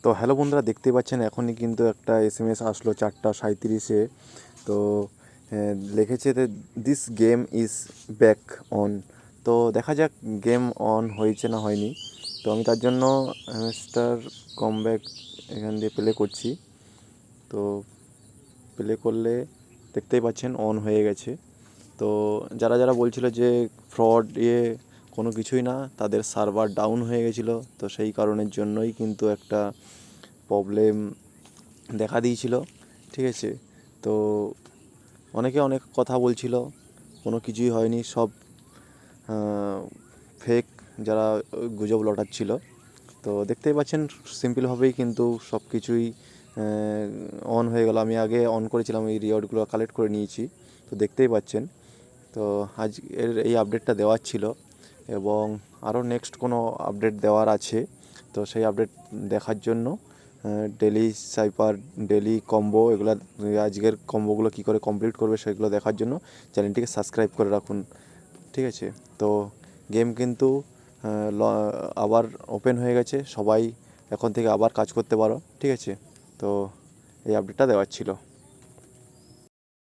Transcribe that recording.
তো হ্যালো বন্ধুরা, দেখতেই পাচ্ছেন এখনই কিন্তু একটা এসএমএস আসলো 4:37-এ। তো লিখেছে যে this game is back on. তো দেখা যাক গেম অন হয়েছে না হয়নি। তো আমি তার জন্য হ্যামস্টার কমব্যাক এখান দিয়ে প্লে করছি। তো প্লে করলে দেখতেই পাচ্ছেন অন হয়ে গেছে। তো যারা যারা বলছিল যে ফ্রড কোনো কিছুই না, তাদের সার্ভার ডাউন হয়ে গেছিলো। তো সেই কারণের জন্যই কিন্তু একটা প্রবলেম দেখা দিয়েছিল, ঠিক আছে। তো অনেকে অনেক কথা বলছিল, কোনো কিছুই হয়নি, সব ফেক, যারা গুজব লটাচ্ছিল। তো দেখতেই পাচ্ছেন সিম্পলভাবেই কিন্তু সব কিছুই অন হয়ে গেল। আমি আগে অন করেছিলাম, এই রিওয়ার্ডগুলো কালেক্ট করে নিয়েছি। তো দেখতেই পাচ্ছেন। তো আজ এই আপডেটটা দেওয়ার ছিল এবং আরও নেক্সট কোনো আপডেট দেওয়ার আছে। তো সেই আপডেট দেখার জন্য ডেলি সাইপার, ডেলি কম্বো, এগুলো আজকের কম্বোগুলো কী করে কমপ্লিট করবে সেগুলো দেখার জন্য চ্যানেলটিকে সাবস্ক্রাইব করে রাখুন, ঠিক আছে। তো গেম কিন্তু আবার ওপেন হয়ে গেছে, সবাই এখন থেকে আবার কাজ করতে পারো, ঠিক আছে। তো এই আপডেটটা দেওয়ার ছিল।